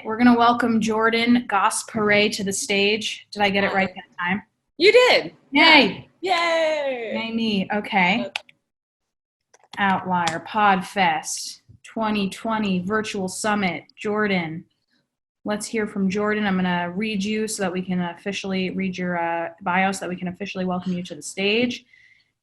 we're going to welcome Jordan Gass-Poore to the stage. Did I get it right that time? You did. Yay. Yeah. Yay. Yay me. Okay. Outlier, Podfest, 2020 Virtual Summit. Jordan. Let's hear from Jordan. I'm going to read you so that we can officially read your bio so that we can officially welcome you to the stage.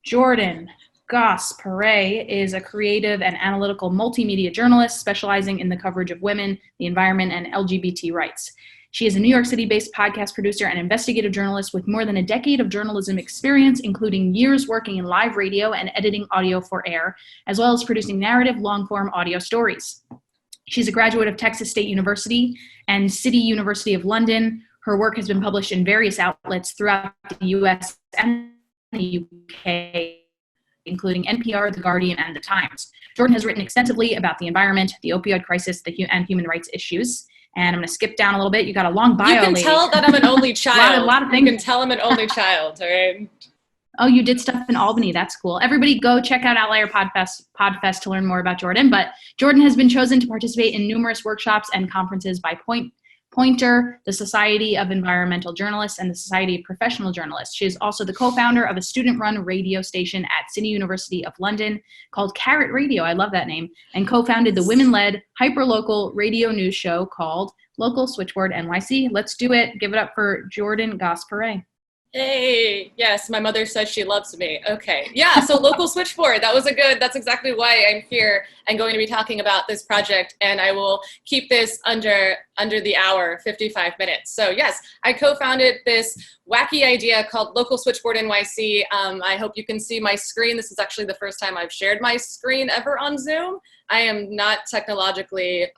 Jordan Gass-Poore is a creative and analytical multimedia journalist specializing in the coverage of women, the environment, and LGBT rights. She is a New York City-based podcast producer and investigative journalist with more than a decade of journalism experience, including years working in live radio and editing audio for air, as well as producing narrative, long-form audio stories. She's a graduate of Texas State University and City University of London. Her work has been published in various outlets throughout the U.S. and the UK, including NPR, The Guardian, and The Times. Jordan has written extensively about the environment, the opioid crisis, and human rights issues. And I'm going to skip down a little bit. You got a long bio, You can lady. tell that I'm an only child. a lot of things. You can tell I'm an only child, all right? Oh, you did stuff in Albany. That's cool. Everybody go check out Outlier Podfest to learn more about Jordan. But Jordan has been chosen to participate in numerous workshops and conferences by Pointer, the Society of Environmental Journalists, and the Society of Professional Journalists. She is also the co-founder of a student-run radio station at City University of London called Carrot Radio, I love that name, and co-founded the women-led, hyper-local radio news show called Local Switchboard NYC. Let's do it. Give it up for Jordan Gass-Poore. Hey, yes, my mother says she loves me. Okay, yeah, so Local Switchboard, that's exactly why I'm here and going to be talking about this project, and I will keep this under the hour, 55 minutes. So yes, I co-founded this wacky idea called Local Switchboard NYC. I hope you can see my screen. This is actually the first time I've shared my screen ever on Zoom. I am not technologically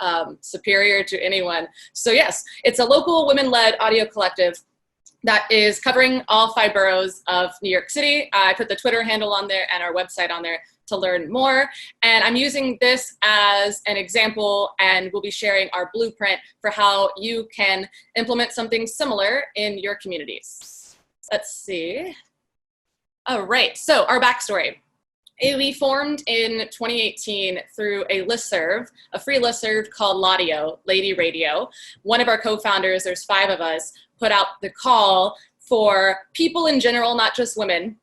superior to anyone. So yes, it's a local women-led audio collective that is covering all 5 boroughs of New York City. I put the Twitter handle on there and our website on there to learn more. And I'm using this as an example, and we'll be sharing our blueprint for how you can implement something similar in your communities. Let's see. All right, so our backstory. We formed in 2018 through a listserv, a free listserv called Ladio, Lady Radio. One of our co-founders, there's 5 of us, put out the call for people in general, not just women,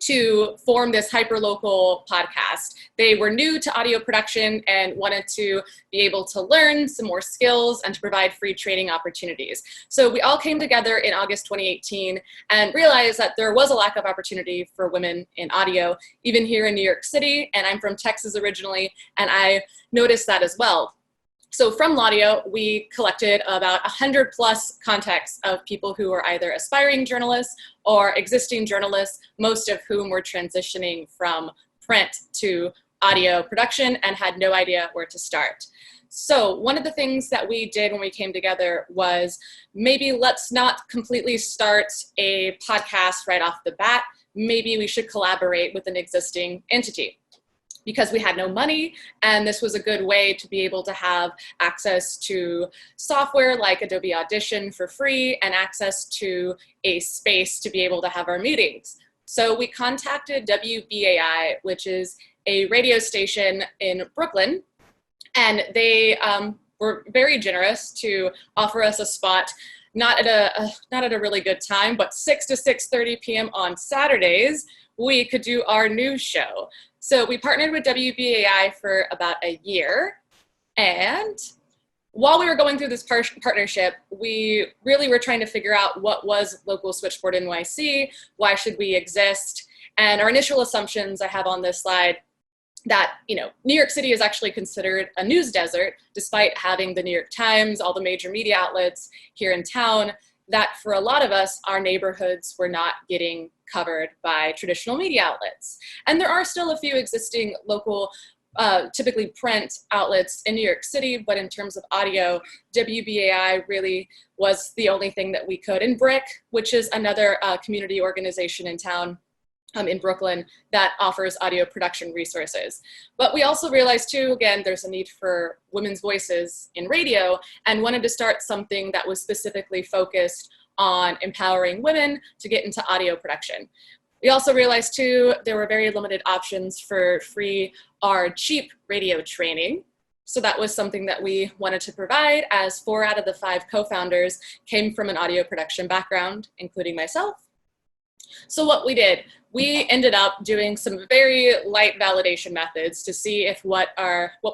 to form this hyperlocal podcast. They were new to audio production and wanted to be able to learn some more skills and to provide free training opportunities. So we all came together in August 2018 and realized that there was a lack of opportunity for women in audio, even here in New York City. And I'm from Texas originally, and I noticed that as well. So from Ladio, we collected about 100 plus contacts of people who were either aspiring journalists or existing journalists, most of whom were transitioning from print to audio production and had no idea where to start. So one of the things that we did when we came together was maybe let's not completely start a podcast right off the bat. Maybe we should collaborate with an existing entity, because we had no money, and this was a good way to be able to have access to software like Adobe Audition for free and access to a space to be able to have our meetings. So we contacted WBAI, which is a radio station in Brooklyn, and they were very generous to offer us a spot, not at a really good time, but 6 to 6:30 p.m. on Saturdays, we could do our news show. So we partnered with WBAI for about a year, and while we were going through this partnership, we really were trying to figure out what was Local Switchboard NYC, why should we exist, and our initial assumptions I have on this slide that, New York City is actually considered a news desert, despite having the New York Times, all the major media outlets here in town, that for a lot of us, our neighborhoods were not getting covered by traditional media outlets. And there are still a few existing local, typically print outlets in New York City, but in terms of audio, WBAI really was the only thing that we could. And BRIC, which is another community organization in town, in Brooklyn, that offers audio production resources. But we also realized too, again, there's a need for women's voices in radio, and wanted to start something that was specifically focused on empowering women to get into audio production. We also realized too, there were very limited options for free or cheap radio training. So that was something that we wanted to provide, as 4 out of the 5 co-founders came from an audio production background, including myself. So what we did, we ended up doing some very light validation methods to see if what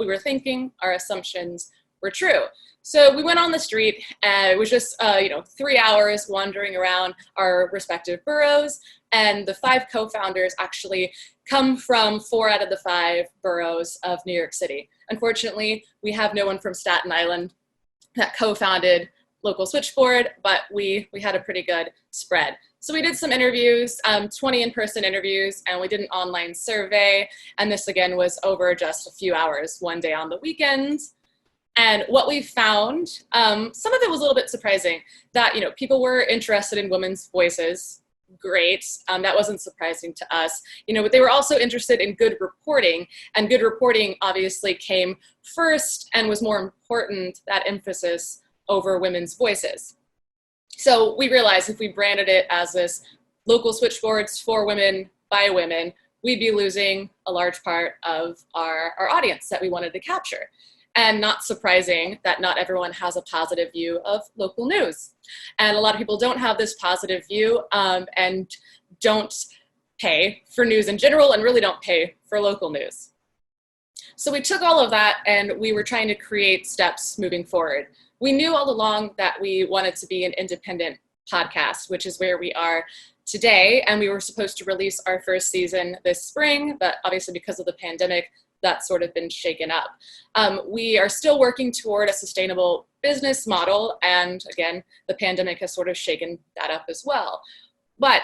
we were thinking, our assumptions, were true. So we went on the street, and it was just 3 hours wandering around our respective boroughs, and the 5 co-founders actually come from 4 out of the 5 boroughs of New York City. Unfortunately, we have no one from Staten Island that co-founded Local Switchboard, but we had a pretty good spread. So we did some interviews, 20 in-person interviews, and we did an online survey, and this again was over just a few hours, one day on the weekends. And what we found, some of it was a little bit surprising, that people were interested in women's voices. Great, that wasn't surprising to us. But they were also interested in good reporting, and good reporting obviously came first and was more important, that emphasis, over women's voices. So we realized if we branded it as this local switchboards for women by women, we'd be losing a large part of our audience that we wanted to capture. And not surprising that not everyone has a positive view of local news. And a lot of people don't have this positive view and don't pay for news in general and really don't pay for local news. So we took all of that and we were trying to create steps moving forward. We knew all along that we wanted to be an independent podcast, which is where we are today. And we were supposed to release our first season this spring, but obviously because of the pandemic, that's sort of been shaken up. We are still working toward a sustainable business model. And again, the pandemic has sort of shaken that up as well. But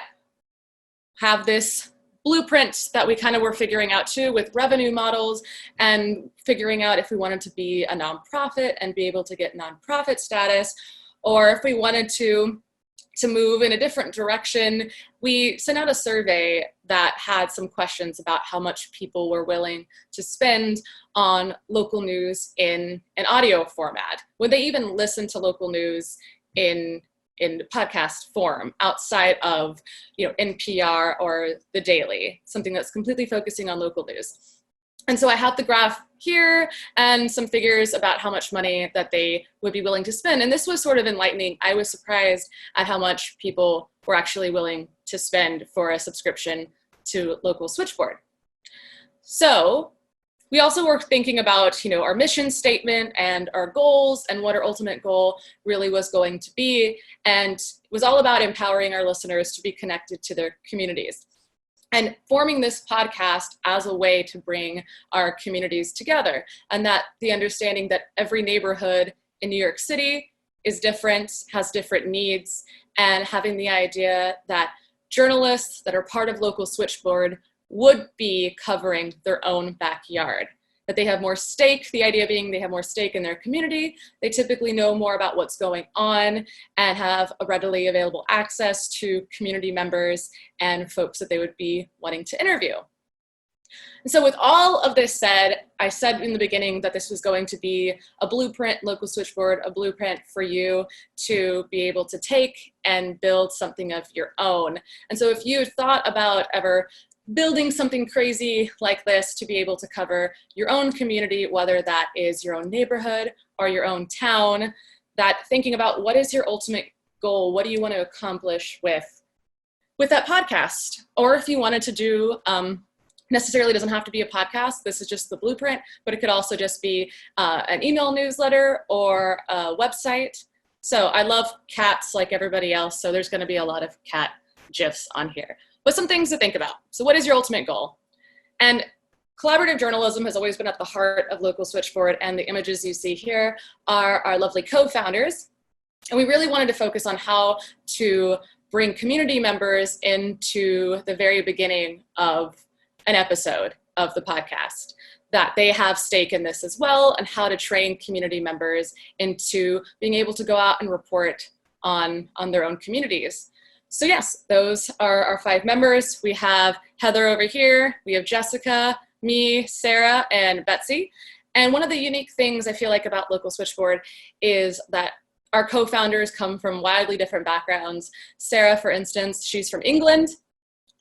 have this blueprint that we kind of were figuring out too, with revenue models and figuring out if we wanted to be a nonprofit and be able to get nonprofit status, or if we wanted to move in a different direction. We sent out a survey that had some questions about how much people were willing to spend on local news in an audio format. Would they even listen to local news in podcast form outside of NPR or The Daily, something that's completely focusing on local news? And so I have the graph here and some figures about how much money that they would be willing to spend. And this was sort of enlightening. I was surprised at how much people were actually willing to spend for a subscription to Local Switchboard. So we also were thinking about, our mission statement and our goals and what our ultimate goal really was going to be. And it was all about empowering our listeners to be connected to their communities. And forming this podcast as a way to bring our communities together, and that the understanding that every neighborhood in New York City is different, has different needs, and having the idea that journalists that are part of Local Switchboard would be covering their own backyard, that they have more stake, the idea being they have more stake in their community, they typically know more about what's going on and have a readily available access to community members and folks that they would be wanting to interview. And so with all of this said, I said in the beginning that this was going to be a blueprint, Local Switchboard, a blueprint for you to be able to take and build something of your own. And so if you thought about ever building something crazy like this to be able to cover your own community, whether that is your own neighborhood or your own town, that thinking about what is your ultimate goal, what do you want to accomplish with that podcast? Or if you wanted to do, necessarily doesn't have to be a podcast, this is just the blueprint, but it could also just be an email newsletter or a website. So I love cats like everybody else, so there's going to be a lot of cat GIFs on here. But some things to think about. So what is your ultimate goal? And collaborative journalism has always been at the heart of Local Switchboard, and the images you see here are our lovely co-founders. And we really wanted to focus on how to bring community members into the very beginning of an episode of the podcast, that they have stake in this as well, and how to train community members into being able to go out and report on their own communities. So yes, those are our 5 members. We have Heather over here, we have Jessica, me, Sarah, and Betsy. And one of the unique things I feel like about Local Switchboard is that our co-founders come from wildly different backgrounds. Sarah, for instance, she's from England.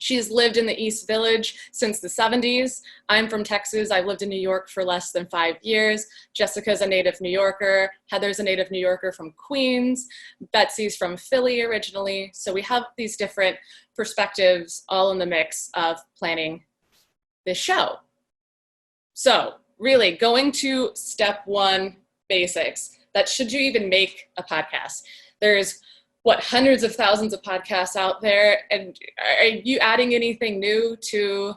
She's lived in the East Village since the 70s. I'm from Texas. I've lived in New York for less than 5 years. Jessica's a native New Yorker. Heather's a native New Yorker from Queens. Betsy's from Philly originally. So we have these different perspectives all in the mix of planning this show. So really going to step one, basics. That should you even make a podcast? There's hundreds of thousands of podcasts out there, and are you adding anything new to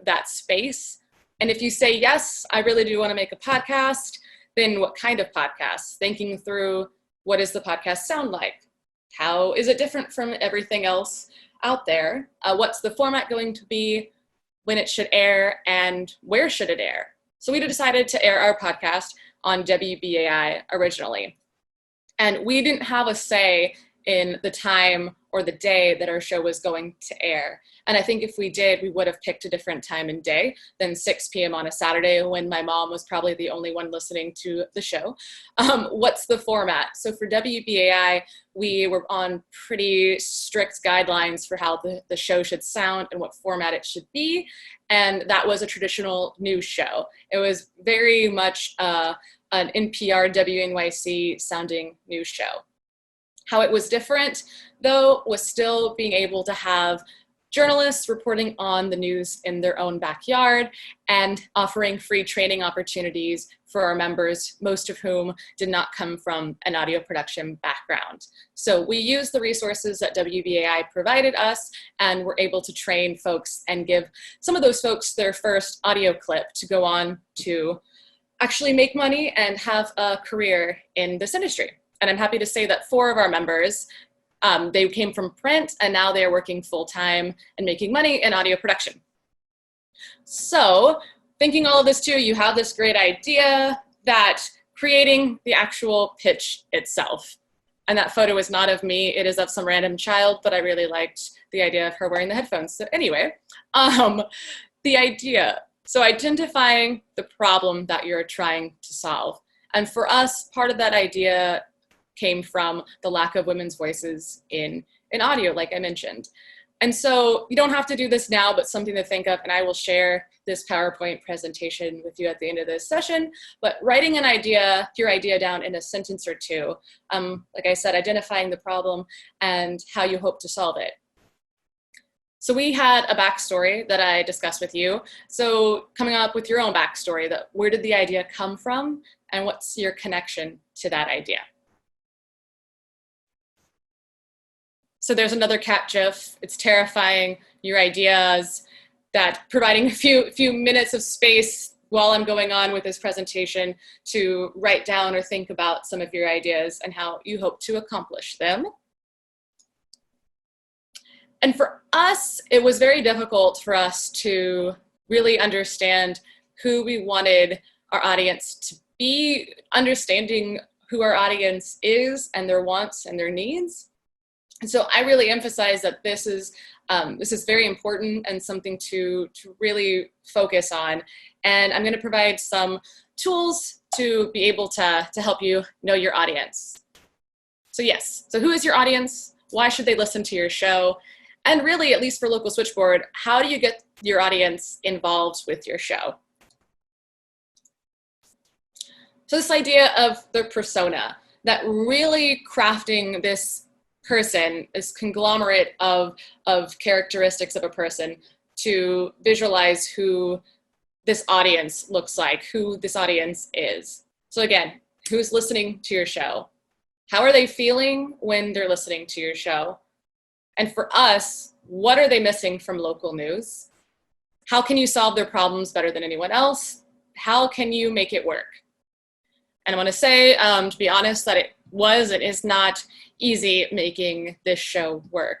that space? And if you say, yes, I really do want to make a podcast, then what kind of podcast? Thinking through, what does the podcast sound like? How is it different from everything else out there? What's the format going to be, when it should air, and where should it air? So we decided to air our podcast on WBAI originally. And we didn't have a say in the time or the day that our show was going to air. And I think if we did, we would have picked a different time and day than 6 p.m. on a Saturday when my mom was probably the only one listening to the show. What's the format? So for WBAI, we were on pretty strict guidelines for how the show should sound and what format it should be. And that was a traditional news show. It was very much an NPR WNYC sounding news show. How it was different, though, was still being able to have journalists reporting on the news in their own backyard and offering free training opportunities for our members, most of whom did not come from an audio production background. So we used the resources that WBAI provided us and were able to train folks and give some of those folks their first audio clip to go on to actually make money and have a career in this industry. And I'm happy to say that 4 of our members, they came from print and now they're working full-time and making money in audio production. So thinking all of this too, you have this great idea that creating the actual pitch itself. And that photo is not of me, it is of some random child, but I really liked the idea of her wearing the headphones. So anyway, the idea. So identifying the problem that you're trying to solve. And for us, part of that idea came from the lack of women's voices in audio, like I mentioned. And so you don't have to do this now, but something to think of, and I will share this PowerPoint presentation with you at the end of this session, but writing your idea down in a sentence or two, like I said, identifying the problem and how you hope to solve it. So we had a backstory that I discussed with you. So coming up with your own backstory, that where did the idea come from and what's your connection to that idea? So there's another cat gif. It's terrifying. Your ideas, that providing a few minutes of space while I'm going on with this presentation to write down or think about some of your ideas and how you hope to accomplish them. And for us, it was very difficult for us to really understand who we wanted our audience to be, understanding who our audience is and their wants and their needs. And so I really emphasize that this is very important and something to really focus on. And I'm going to provide some tools to be able to help you know your audience. So yes, so who is your audience? Why should they listen to your show? And really, at least for Local Switchboard, how do you get your audience involved with your show? So this idea of the persona, that really crafting this person, this conglomerate of characteristics of a person to visualize who this audience looks like, who this audience is. So again, who's listening to your show? How are they feeling when they're listening to your show? And for us, what are they missing from local news? How can you solve their problems better than anyone else? How can you make it work? And I want to say, to be honest, that it is not easy making this show work.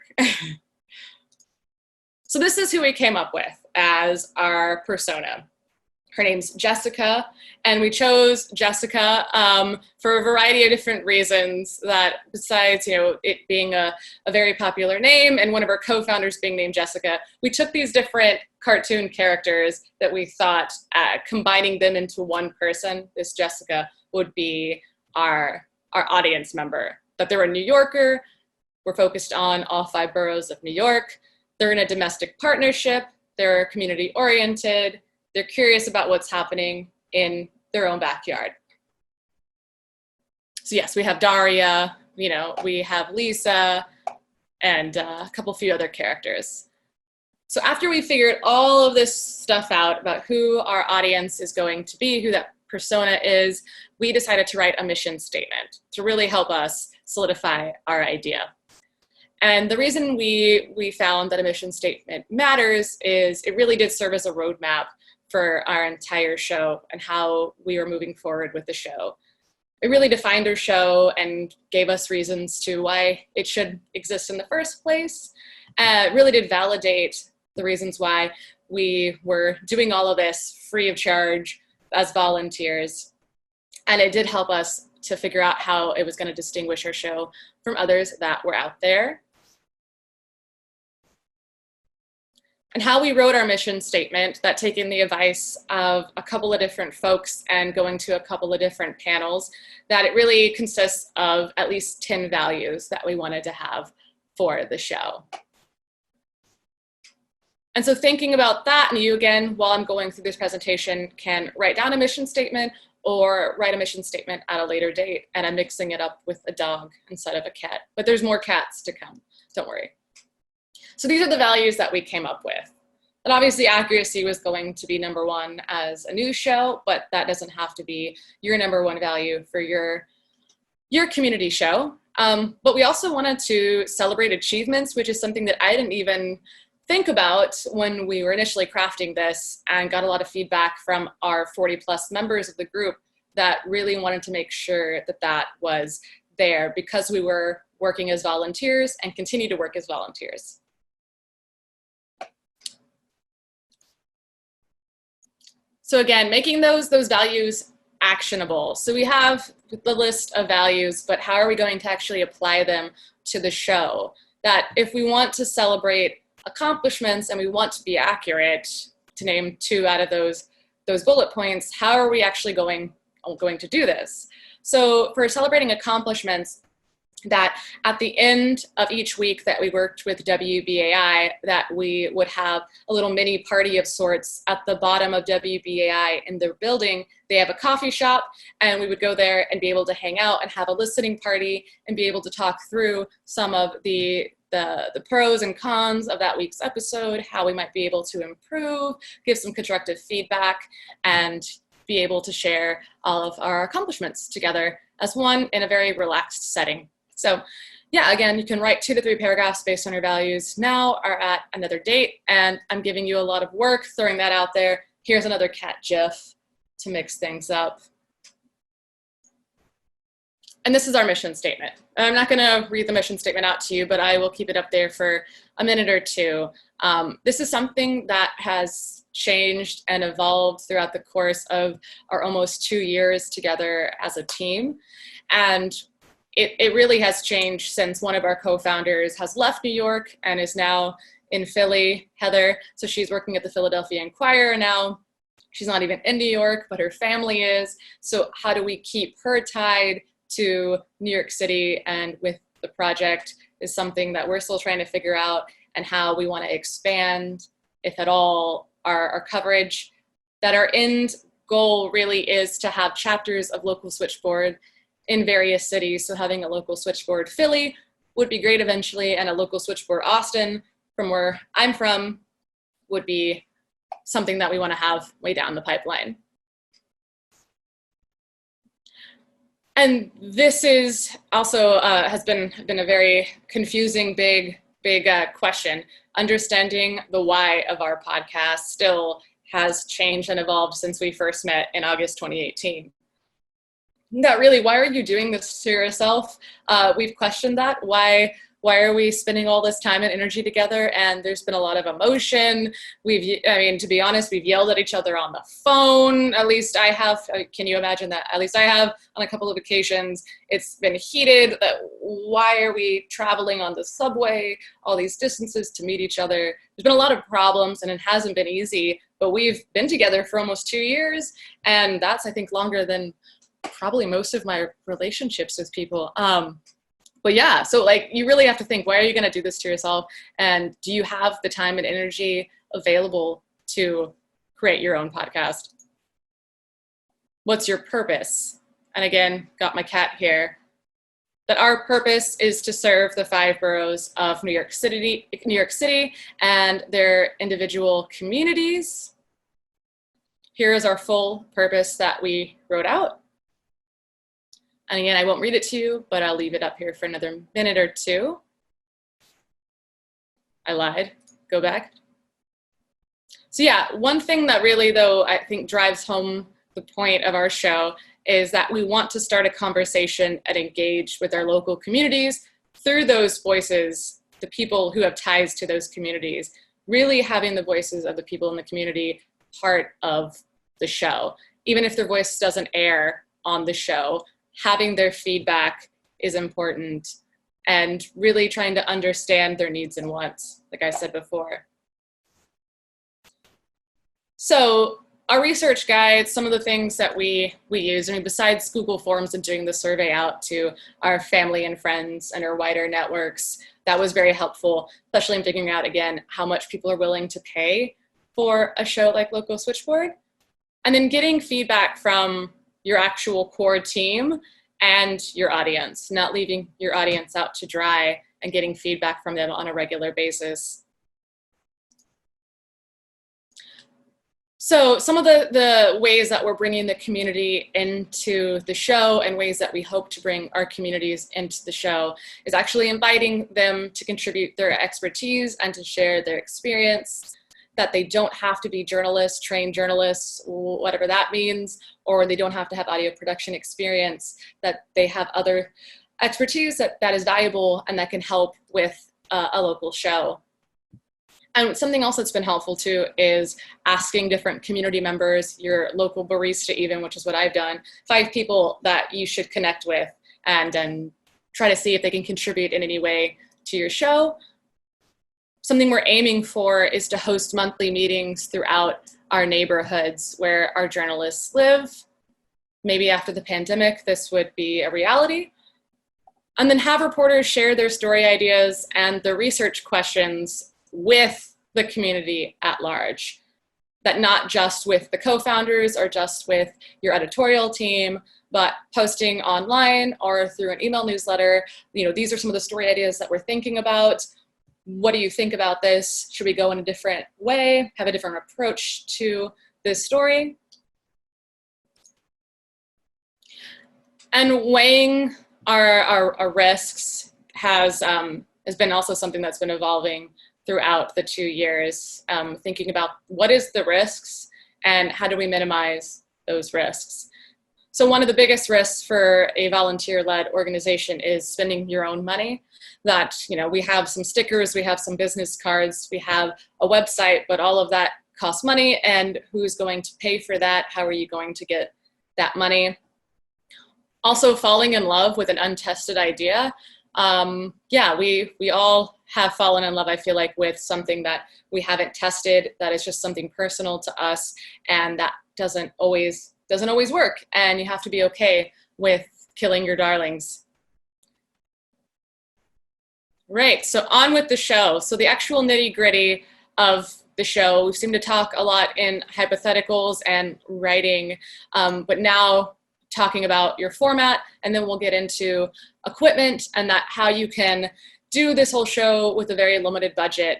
So this is who we came up with as our persona. Her name's Jessica, and we chose Jessica for a variety of different reasons, that besides, it being a very popular name and one of our co-founders being named Jessica, we took these different cartoon characters that we thought combining them into one person, this Jessica, would be our audience member. That they're a New Yorker, we're focused on all 5 boroughs of New York, They're in a domestic partnership, they're community oriented, they're curious about what's happening in their own backyard. So yes, we have Daria, we have Lisa, and a few other characters. So after we figured all of this stuff out about who our audience is going to be, who that persona is, we decided to write a mission statement to really help us solidify our idea. And the reason we found that a mission statement matters is it really did serve as a roadmap for our entire show and how we were moving forward with the show. It really defined our show and gave us reasons to why it should exist in the first place. It really did validate the reasons why we were doing all of this free of charge as volunteers. And it did help us to figure out how it was going to distinguish our show from others that were out there. And how we wrote our mission statement, that taking the advice of a couple of different folks and going to a couple of different panels, that it really consists of at least 10 values that we wanted to have for the show. And so thinking about that, and you again, while I'm going through this presentation, can write down a mission statement or write a mission statement at a later date, and I'm mixing it up with a dog instead of a cat. But there's more cats to come, don't worry. So these are the values that we came up with. And obviously accuracy was going to be #1 as a news show, but that doesn't have to be your #1 value for your community show. But we also wanted to celebrate achievements, which is something that I didn't even think about when we were initially crafting this, and got a lot of feedback from our 40+ members of the group that really wanted to make sure that that was there because we were working as volunteers and continue to work as volunteers. So again, making those values actionable. So we have the list of values, but how are we going to actually apply them to the show? That if we want to celebrate accomplishments and we want to be accurate, to name 2 out of those bullet points, how are we actually going to do this? So for celebrating accomplishments, that at the end of each week that we worked with WBAI, that we would have a little mini party of sorts at the bottom of WBAI in their building. They have a coffee shop, and we would go there and be able to hang out and have a listening party and be able to talk through some of the pros and cons of that week's episode, how we might be able to improve, give some constructive feedback, and be able to share all of our accomplishments together as one in a very relaxed setting. So yeah, again, you can write 2 to 3 paragraphs based on your values now or at another date. And I'm giving you a lot of work throwing that out there. Here's another cat gif to mix things up. And this is our mission statement. I'm not going to read the mission statement out to you, but I will keep it up there for a minute or two. This is something that has changed and evolved throughout the course of our almost 2 years together as a team. And it really has changed since one of our co-founders has left New York and is now in Philly, Heather. So she's working at the Philadelphia Inquirer now. She's not even in New York, but her family is. So how do we keep her tied to New York City and with the project is something that we're still trying to figure out, and how we want to expand, if at all, our coverage. That our end goal really is to have chapters of Local Switchboard in various cities. So having a Local Switchboard Philly would be great eventually, and a Local Switchboard Austin, from where I'm from, would be something that we want to have way down the pipeline. And this is also has been a very confusing, big question. Understanding the why of our podcast still has changed and evolved since we first met in August 2018. That really, why are you doing this to yourself? We've questioned that. Why are we spending all this time and energy together? And there's been a lot of emotion. To be honest, we've yelled at each other on the phone. At least I have. Can you imagine that? At least I have on a couple of occasions. It's been heated. That why are we traveling on the subway, all these distances to meet each other? There's been a lot of problems, and it hasn't been easy, but we've been together for almost 2 years. And that's, I think, longer than probably most of my relationships with people. But yeah, so like you really have to think, why are you going to do this to yourself? And do you have the time and energy available to create your own podcast? What's your purpose? And again, got my cat here. That our purpose is to serve the 5 boroughs of New York City and their individual communities. Here is our full purpose that we wrote out. And again, I won't read it to you, but I'll leave it up here for another minute or two. I lied. Go back. So yeah, one thing that really, though, I think drives home the point of our show is that we want to start a conversation and engage with our local communities through those voices, the people who have ties to those communities, really having the voices of the people in the community part of the show. Even if their voice doesn't air on the show, having their feedback is important, and really trying to understand their needs and wants, like I said before. So our research guides, some of the things that we use, I mean, besides Google Forms and doing the survey out to our family and friends and our wider networks, that was very helpful, especially in figuring out, again, how much people are willing to pay for a show like Local Switchboard. And then getting feedback from your actual core team and your audience, not leaving your audience out to dry, and getting feedback from them on a regular basis. So some of the ways that we're bringing the community into the show, and ways that we hope to bring our communities into the show, is actually inviting them to contribute their expertise and to share their experience, that they don't have to be journalists, trained journalists, whatever that means, or they don't have to have audio production experience, that they have other expertise that is valuable and that can help with a local show. And something else that's been helpful too is asking different community members, your local barista even, which is what I've done, 5 people that you should connect with, and try to see if they can contribute in any way to your show. Something we're aiming for is to host monthly meetings throughout our neighborhoods where our journalists live. Maybe after the pandemic, this would be a reality. And then have reporters share their story ideas and their research questions with the community at large. That not just with the co-founders or just with your editorial team, but posting online or through an email newsletter. You know, these are some of the story ideas that we're thinking about. What do you think about this? Should we go in a different way, have a different approach to this story? And weighing our risks has been also something that's been evolving throughout the 2 years, thinking about what is the risks and how do we minimize those risks. So one of the biggest risks for a volunteer-led organization is spending your own money. That, you know, we have some stickers, we have some business cards, we have a website, but all of that costs money, and who's going to pay for that? How are you going to get that money? Also, falling in love with an untested idea. Yeah, we all have fallen in love, I feel like, with something that we haven't tested, that is just something personal to us, and that doesn't always work, and you have to be okay with killing your darlings. Right, so on with the show. So the actual nitty-gritty of the show, we seem to talk a lot in hypotheticals and writing, but now talking about your format, and then we'll get into equipment and that how you can do this whole show with a very limited budget.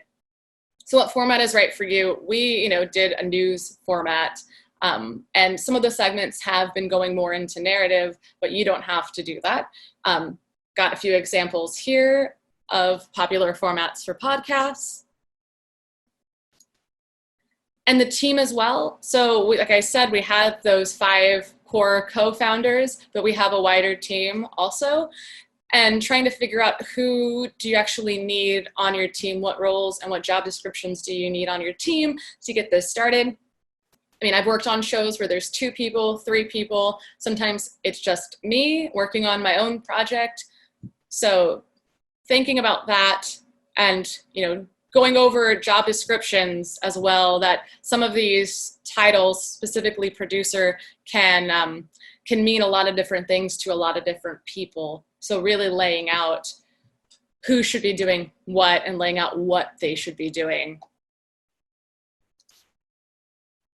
So what format is right for you? We, did a news format, and some of the segments have been going more into narrative, but you don't have to do that. Got a few examples here of popular formats for podcasts. And the team as well. So like I said, we had those 5 core co-founders, but we have a wider team also. And trying to figure out who do you actually need on your team, what roles and what job descriptions do you need on your team to get this started. I mean, I've worked on shows where there's 2 people, 3 people. Sometimes it's just me working on my own project. So thinking about that and, going over job descriptions as well, that some of these titles, specifically producer, can mean a lot of different things to a lot of different people. So really laying out who should be doing what and laying out what they should be doing.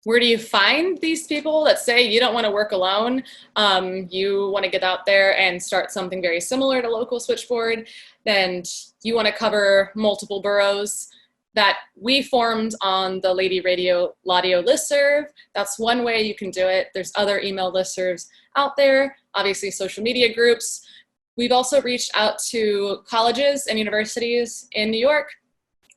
Where do you find these people? Let's say you don't want to work alone. You want to get out there and start something very similar to Local Switchboard. Then you want to cover multiple boroughs that we formed on the Lady Radio Laudio listserv. That's one way you can do it. There's other email listservs out there, obviously social media groups. We've also reached out to colleges and universities in New York.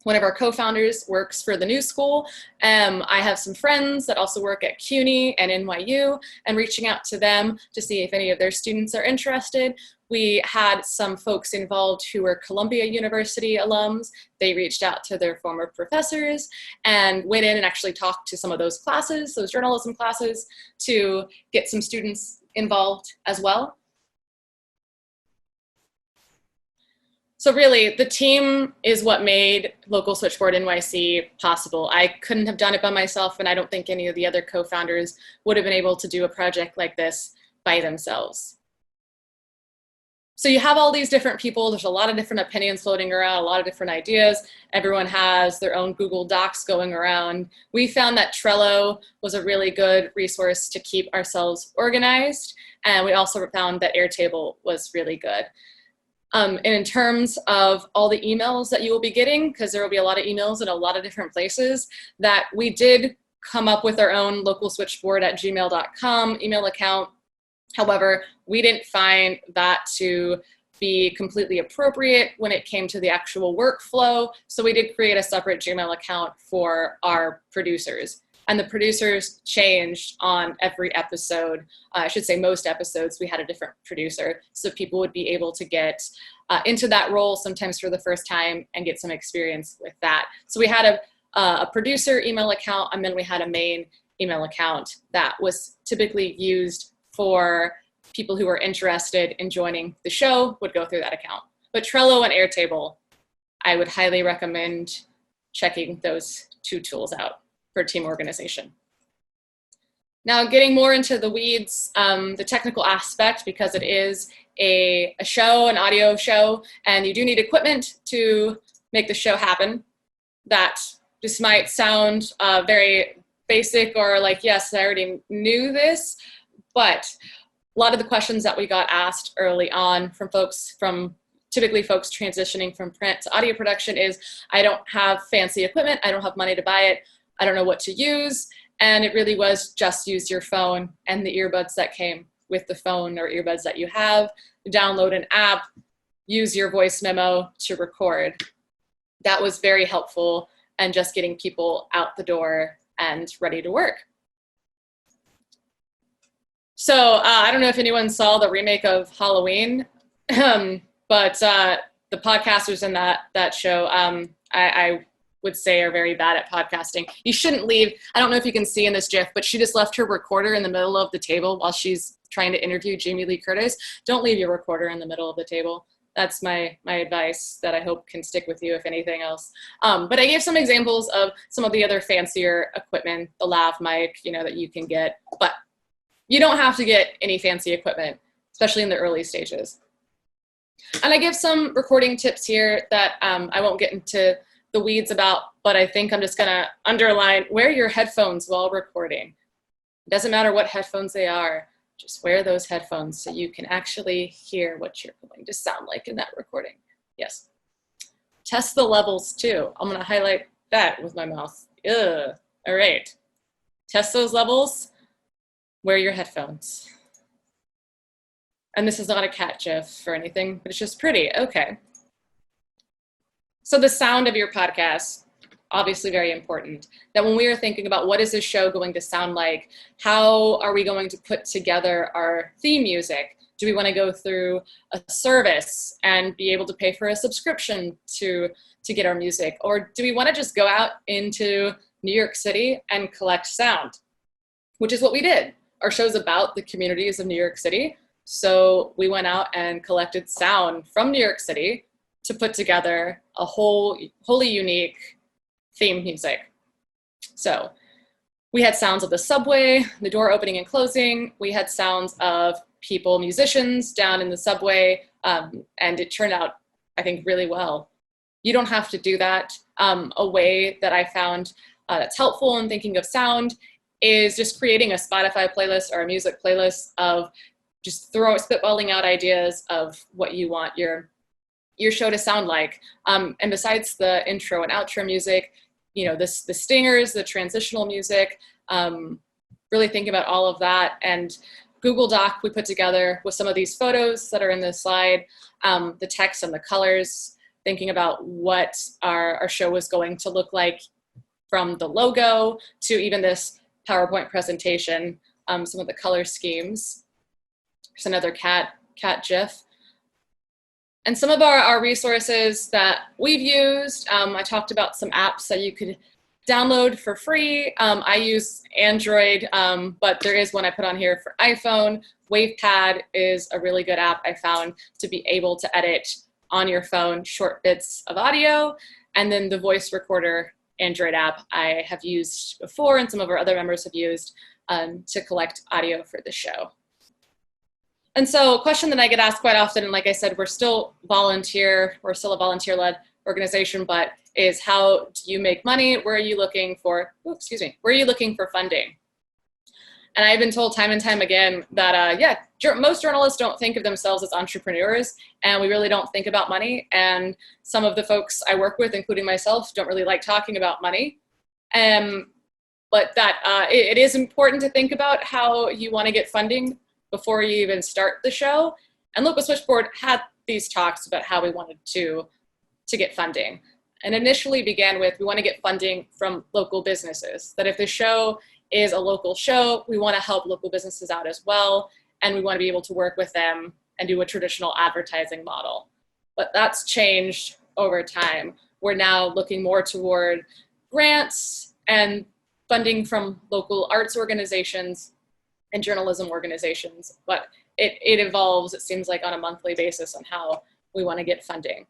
One of our co-founders works for the New School. I have some friends that also work at CUNY and NYU, and reaching out to them to see if any of their students are interested. We had some folks involved who were Columbia University alums. They reached out to their former professors and went in and actually talked to some of those classes, those journalism classes, to get some students involved as well. So really, the team is what made Local Switchboard NYC possible. I couldn't have done it by myself, and I don't think any of the other co-founders would have been able to do a project like this by themselves. So you have all these different people. There's a lot of different opinions floating around, a lot of different ideas. Everyone has their own Google Docs going around. We found that Trello was a really good resource to keep ourselves organized, and we also found that Airtable was really good. And in terms of all the emails that you will be getting, because there will be a lot of emails in a lot of different places, that we did come up with our own localswitchboard@gmail.com email account. However, we didn't find that to be completely appropriate when it came to the actual workflow. So we did create a separate Gmail account for our producers. And the producers changed on every episode. I should say most episodes, we had a different producer. So people would be able to get into that role sometimes for the first time and get some experience with that. So we had a producer email account, and then we had a main email account that was typically used for people who were interested in joining the show would go through that account. But Trello and Airtable, I would highly recommend checking those two tools out for team organization. Now, getting more into the weeds, the technical aspect, because it is a show, an audio show, and you do need equipment to make the show happen. That just might sound very basic or like, yes, I already knew this, but a lot of the questions that we got asked early on from typically folks transitioning from print to audio production is, I don't have fancy equipment, I don't have money to buy it, I don't know what to use. And it really was just use your phone and the earbuds that came with the phone or earbuds that you have. Download an app, use your voice memo to record. That was very helpful, and just getting people out the door and ready to work. So I don't know if anyone saw the remake of Halloween, but the podcasters in that show, I would say are very bad at podcasting. You shouldn't leave. I don't know if you can see in this GIF, but she just left her recorder in the middle of the table while she's trying to interview Jamie Lee Curtis. Don't leave your recorder in the middle of the table. That's my advice that I hope can stick with you, if anything else. But I gave some examples of some of the other fancier equipment, the lav mic, that you can get, but you don't have to get any fancy equipment, especially in the early stages. And I give some recording tips here that I won't get into the weeds about, but I think I'm just gonna underline: wear your headphones while recording. It doesn't matter what headphones they are, just wear those headphones so you can actually hear what you're going to sound like in that recording. Yes. Test the levels too. I'm gonna highlight that with my mouse. Ugh. All right. Test those levels, wear your headphones. And this is not a cat gif or anything, but it's just pretty. Okay. So the sound of your podcast, obviously very important. That when we are thinking about what is this show going to sound like, how are we going to put together our theme music? Do we want to go through a service and be able to pay for a subscription to get our music? Or do we want to just go out into New York City and collect sound? Which is what we did. Our show's about the communities of New York City. So we went out and collected sound from New York City to put together a wholly unique theme music. So we had sounds of the subway, the door opening and closing. We had sounds of people, musicians down in the subway, and it turned out, I think, really well. You don't have to do that. A way that I found that's helpful in thinking of sound is just creating a Spotify playlist or a music playlist of just spitballing out ideas of what you want your show to sound like. And besides the intro and outro music, the stingers, the transitional music, really think about all of that. And Google Doc we put together with some of these photos that are in this slide, the text and the colors, thinking about what our show was going to look like from the logo to even this PowerPoint presentation, some of the color schemes. There's another cat GIF. And some of our resources that we've used, I talked about some apps that you could download for free. I use Android, but there is one I put on here for iPhone. WavePad is a really good app I found to be able to edit on your phone short bits of audio. And then the voice recorder Android app I have used before, and some of our other members have used to collect audio for the show. And so a question that I get asked quite often, and like I said, we're still a volunteer-led organization, but is how do you make money? Where are you looking for, where are you looking for funding? And I've been told time and time again that, most journalists don't think of themselves as entrepreneurs, and we really don't think about money. And some of the folks I work with, including myself, don't really like talking about money. But that it is important to think about how you want to get funding before you even start the show. And Local Switchboard had these talks about how we wanted to get funding. And initially began with, we want to get funding from local businesses. That if the show is a local show, we want to help local businesses out as well. And we want to be able to work with them and do a traditional advertising model. But that's changed over time. We're now looking more toward grants and funding from local arts organizations and journalism organizations. But it evolves, it seems like, on a monthly basis on how we want to get funding.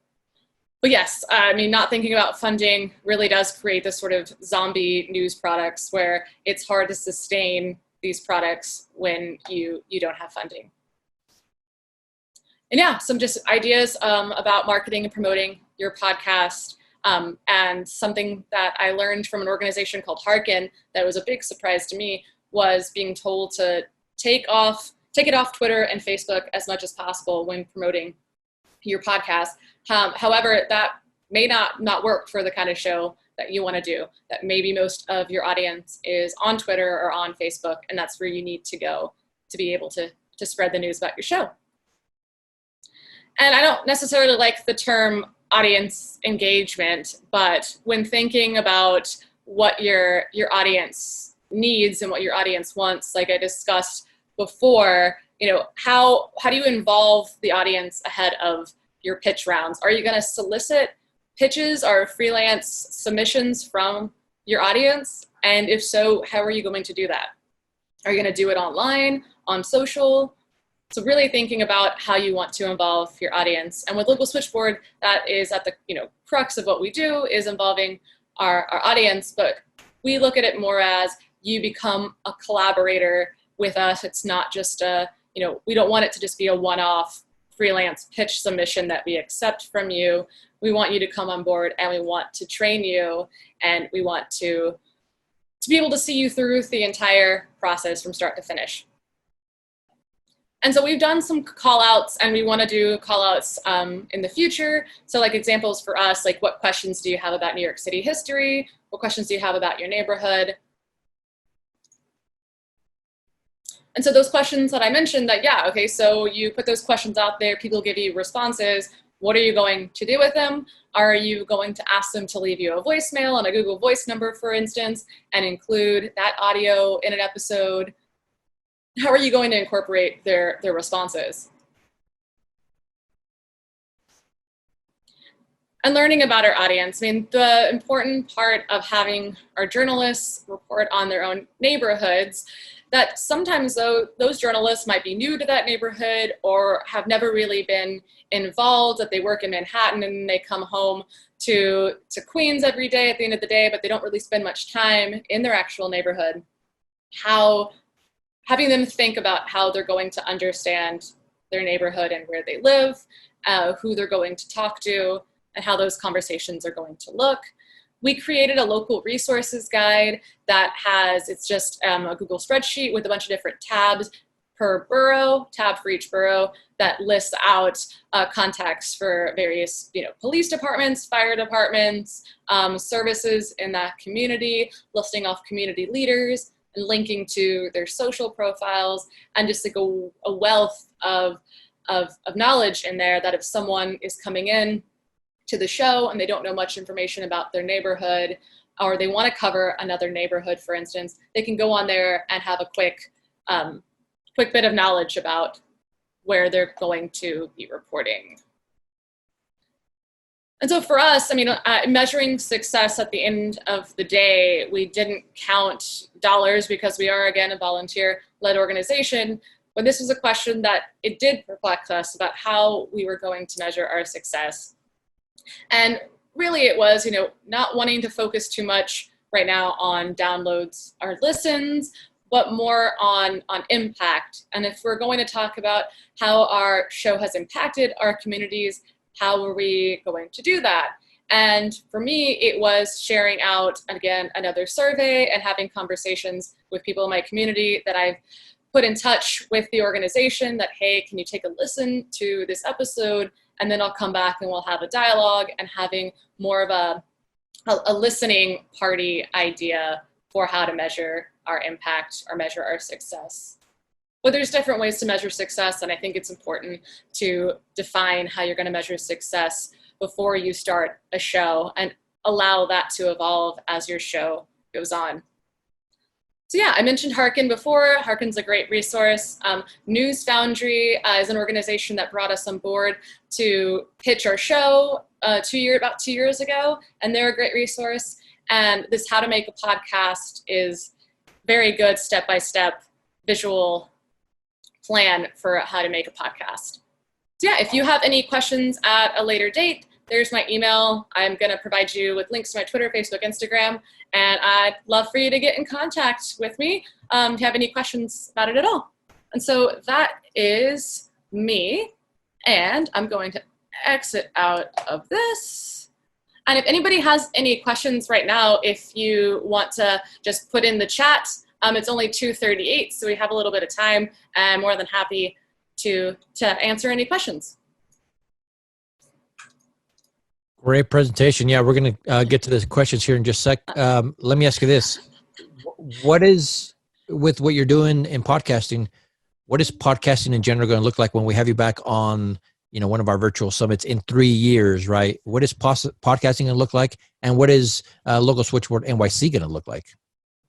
But yes, I mean, not thinking about funding really does create this sort of zombie news products where it's hard to sustain these products when you don't have funding. And yeah, some just ideas about marketing and promoting your podcast. And something that I learned from an organization called Hearken that was a big surprise to me was being told to take it off Twitter and Facebook as much as possible when promoting your podcast. However, that may not work for the kind of show that you want to do. That maybe most of your audience is on Twitter or on Facebook, and that's where you need to go to be able to spread the news about your show. And I don't necessarily like the term audience engagement, but when thinking about what your audience needs and what your audience wants, like I discussed before, how do you involve the audience ahead of your pitch rounds? Are you going to solicit pitches or freelance submissions from your audience? And if so, how are you going to do that? Are you going to do it online, on social? So really thinking about how you want to involve your audience. And with Local Switchboard, that is at the crux of what we do, is involving our audience. But we look at it more as you become a collaborator with us. It's not just we don't want it to just be a one-off freelance pitch submission that we accept from you. We want you to come on board, and we want to train you, and we want to be able to see you through the entire process from start to finish. And so we've done some call outs, and we want to do call outs in the future. So like examples for us, like what questions do you have about New York City history? What questions do you have about your neighborhood? And so those questions that I mentioned, so you put those questions out there, people give you responses. What are you going to do with them? Are you going to ask them to leave you a voicemail on a Google Voice number, for instance, and include that audio in an episode? How are you going to incorporate their responses? And learning about our audience. I mean, the important part of having our journalists report on their own neighborhoods, that sometimes though, those journalists might be new to that neighborhood or have never really been involved, that they work in Manhattan and they come home to Queens every day at the end of the day, but they don't really spend much time in their actual neighborhood. How having them think about how they're going to understand their neighborhood and where they live, who they're going to talk to, and how those conversations are going to look. We created a local resources guide that has, it's just a Google spreadsheet with a bunch of different tabs per borough, tab for each borough, that lists out contacts for various, police departments, fire departments, services in that community, listing off community leaders, and linking to their social profiles, and just like a wealth of knowledge in there that if someone is coming in to the show and they don't know much information about their neighborhood, or they want to cover another neighborhood, for instance, they can go on there and have a quick bit of knowledge about where they're going to be reporting. And so for us, measuring success at the end of the day, we didn't count dollars because we are, again, a volunteer-led organization. But this was a question that it did perplex us about how we were going to measure our success. And really it was, not wanting to focus too much right now on downloads or listens, but more on impact. And if we're going to talk about how our show has impacted our communities, how are we going to do that? And for me, it was sharing out, again, another survey and having conversations with people in my community that I've put in touch with the organization that, hey, can you take a listen to this episode? And then I'll come back and we'll have a dialogue, and having more of a listening party idea for how to measure our impact or measure our success. But there's different ways to measure success, and I think it's important to define how you're going to measure success before you start a show and allow that to evolve as your show goes on. So yeah, I mentioned Harken before. Harken's a great resource. News Foundry is an organization that brought us on board to pitch our show about 2 years ago, and they're a great resource. And this How to Make a Podcast is very good step-by-step visual plan for how to make a podcast. So yeah, if you have any questions at a later date, there's my email. I'm going to provide you with links to my Twitter, Facebook, Instagram, and I'd love for you to get in contact with me if you have any questions about it at all. And so that is me, and I'm going to exit out of this. And if anybody has any questions right now, if you want to just put in the chat, it's only 2:38, so we have a little bit of time, and I'm more than happy to answer any questions. Great presentation. Yeah, we're going to get to the questions here in just a sec. Let me ask you this. What is, with what you're doing in podcasting, what is podcasting in general going to look like when we have you back on, one of our virtual summits in 3 years, right? What is podcasting going to look like? And what is Local Switchboard NYC going to look like?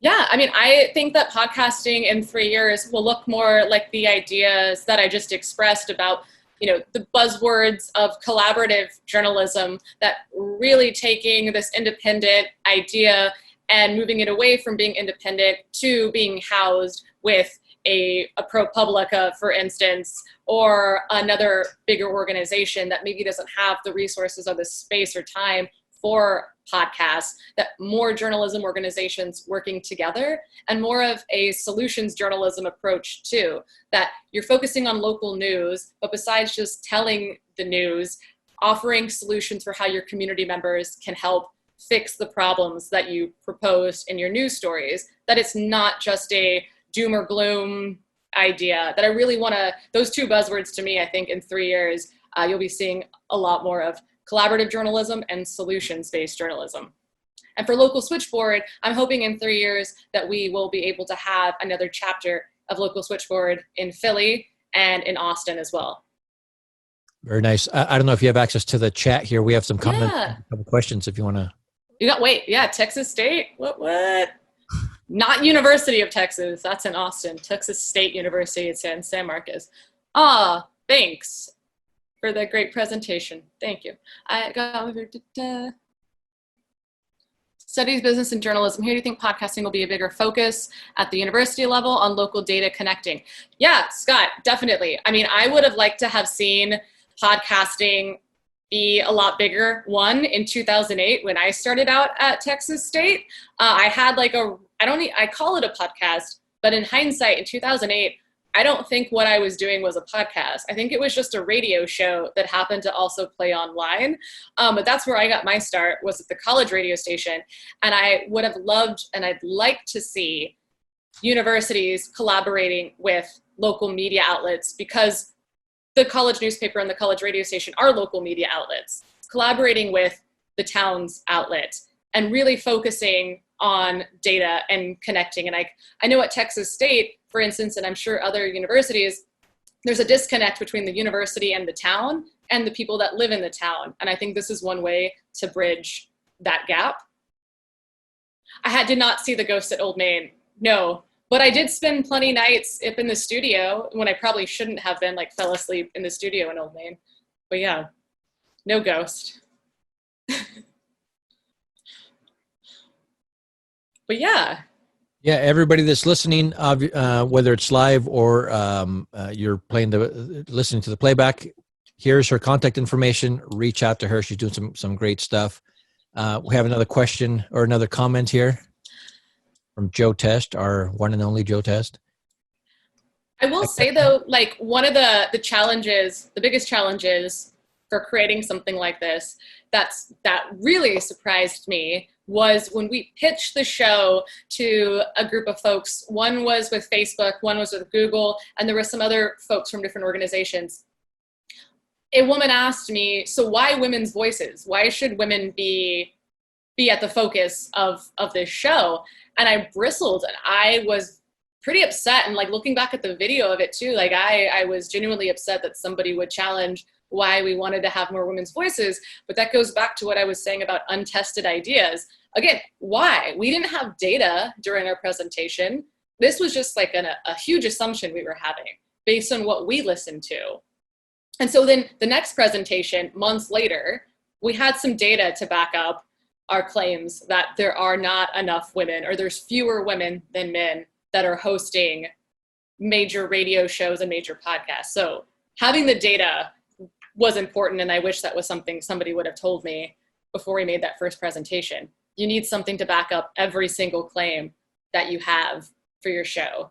Yeah, I think that podcasting in 3 years will look more like the ideas that I just expressed about, the buzzwords of collaborative journalism, that really taking this independent idea and moving it away from being independent to being housed with a ProPublica, for instance, or another bigger organization that maybe doesn't have the resources or the space or time for podcasts, that more journalism organizations working together, and more of a solutions journalism approach too, that you're focusing on local news, but besides just telling the news, offering solutions for how your community members can help fix the problems that you proposed in your news stories, that it's not just a doom or gloom idea, that I really want to, those two buzzwords to me, I think in 3 years, you'll be seeing a lot more of collaborative journalism and solutions-based journalism. And for Local Switchboard, I'm hoping in 3 years that we will be able to have another chapter of Local Switchboard in Philly and in Austin as well. Very nice. I don't know if you have access to the chat here. We have some comments, a couple questions if you want to. Wait, Texas State? What? Not University of Texas. That's in Austin. Texas State University in San Marcos. Thanks for the great presentation. Thank you. I got studies business and journalism. Here, do you think podcasting will be a bigger focus at the university level on local data connecting? Yeah, Scott, definitely. I would have liked to have seen podcasting be a lot bigger. One, in 2008, when I started out at Texas State, I had I call it a podcast, But in hindsight, in 2008, I don't think what I was doing was a podcast. I think it was just a radio show that happened to also play online. But that's where I got my start, was at the college radio station. And I would have loved, and I'd like to see universities collaborating with local media outlets, because the college newspaper and the college radio station are local media outlets, collaborating with the town's outlet and really focusing on data and connecting. And I know at Texas State, for instance, and I'm sure other universities, there's a disconnect between the university and the town and the people that live in the town. And I think this is one way to bridge that gap. Did not see the ghost at Old Main, no, but I did spend plenty nights up in the studio when I probably shouldn't have been, like fell asleep in the studio in Old Main. But yeah, no ghost. But yeah. Yeah, everybody that's listening, whether it's live or you're listening to the playback, here's her contact information. Reach out to her. She's doing some great stuff. We have another question or another comment here from Joe Test, our one and only Joe Test. I will say though, like one of the challenges, the biggest challenges for creating something like this, that really surprised me, was when we pitched the show to a group of folks. One was with Facebook, one was with Google, and there were some other folks from different organizations. A woman asked me, so why women's voices? Why should women be at the focus of this show? And I bristled, and I was pretty upset. And like looking back at the video of it too, like I was genuinely upset that somebody would challenge why we wanted to have more women's voices. But that goes back to what I was saying about untested ideas. Again, why? We didn't have data during our presentation. This was just like a huge assumption we were having based on what we listened to. And so then the next presentation, months later, we had some data to back up our claims that there are not enough women, or there's fewer women than men that are hosting major radio shows and major podcasts. So having the data was important, and I wish that was something somebody would have told me before we made that first presentation. You need something to back up every single claim that you have for your show.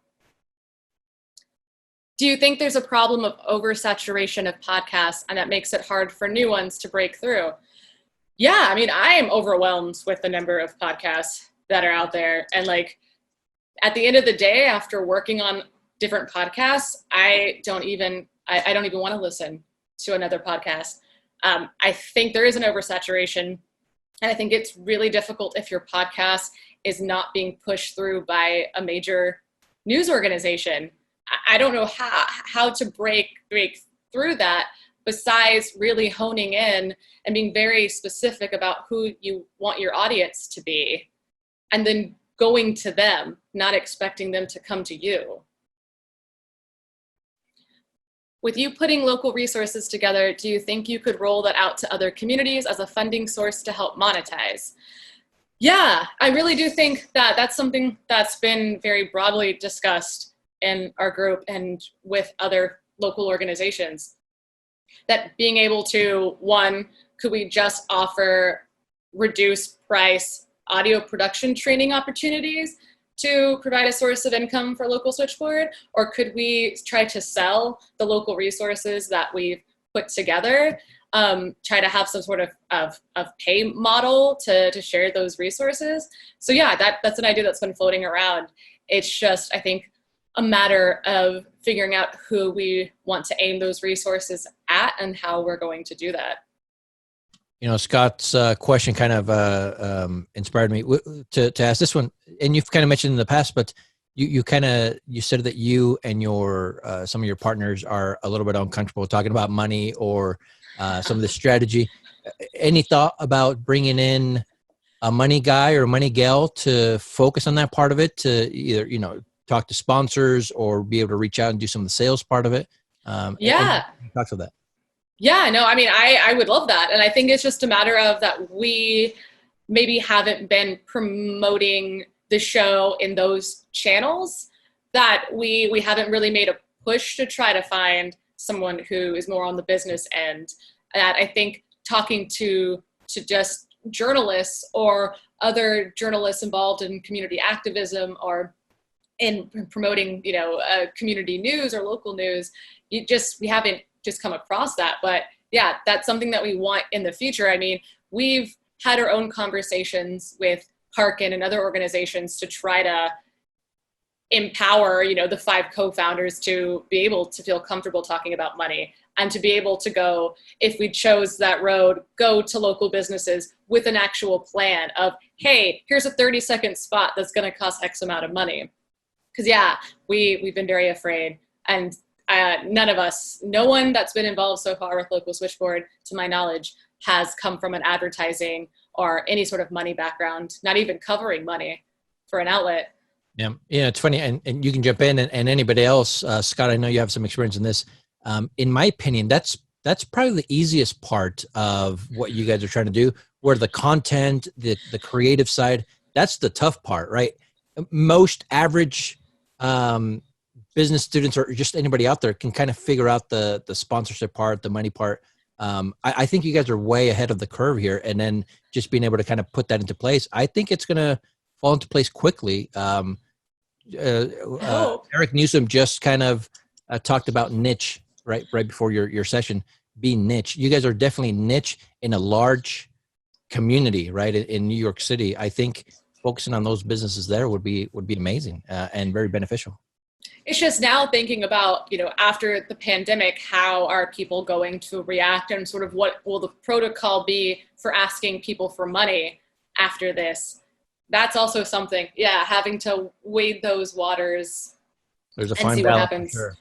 Do you think there's a problem of oversaturation of podcasts and that makes it hard for new ones to break through? Yeah, I mean, I am overwhelmed with the number of podcasts that are out there. And like, at the end of the day, after working on different podcasts, I don't even want to listen to another podcast. I think there is an oversaturation. And I think it's really difficult if your podcast is not being pushed through by a major news organization. I don't know how to break through that, besides really honing in and being very specific about who you want your audience to be, and then going to them, not expecting them to come to you. With you putting local resources together, do you think you could roll that out to other communities as a funding source to help monetize? Yeah, I really do think that that's something that's been very broadly discussed in our group and with other local organizations. That being able to, one, could we just offer reduced price audio production training opportunities to provide a source of income for local switchboard? Or could we try to sell the local resources that we've put together, try to have some sort of pay model to share those resources? So yeah, that's an idea that's been floating around. It's just, I think, a matter of figuring out who we want to aim those resources at and how we're going to do that. You know, Scott's question kind of inspired me to ask this one. And you've kind of mentioned in the past, but you said that you and your some of your partners are a little bit uncomfortable talking about money or some of the strategy. Any thought about bringing in a money guy or a money gal to focus on that part of it, to either, you know, talk to sponsors or be able to reach out and do some of the sales part of it? Yeah. Talk to that. Yeah, no, I mean, I would love that. And I think it's just a matter of that we maybe haven't been promoting the show in those channels, that we haven't really made a push to try to find someone who is more on the business end. That I think talking to just journalists or other journalists involved in community activism or in promoting, community news or local news. We haven't just come across that. But yeah, that's something that we want in the future. I mean, we've had our own conversations with Harkin and other organizations to try to empower, the 5 co-founders to be able to feel comfortable talking about money and to be able to go, if we chose that road, go to local businesses with an actual plan of, hey, here's a 30-second spot that's going to cost X amount of money. Because we've been very afraid, and no one that's been involved so far with Local Switchboard, to my knowledge, has come from an advertising or any sort of money background, not even covering money for an outlet. Yeah, it's funny, and you can jump in, and anybody else, Scott, I know you have some experience in this. In my opinion, that's probably the easiest part of what you guys are trying to do, where the content, the creative side, that's the tough part, right? Most average business students or just anybody out there can kind of figure out the sponsorship part, the money part. I think you guys are way ahead of the curve here, and then just being able to kind of put that into place, I think it's going to fall into place quickly. Eric Newsom just kind of talked about niche right before your session, being niche. You guys are definitely niche in a large community, right? In New York City. I think focusing on those businesses there would be amazing and very beneficial. It's just now thinking about, after the pandemic, how are people going to react, and sort of what will the protocol be for asking people for money after this? That's also something, having to wade those waters. There's a and fine see what balance. happens. For sure.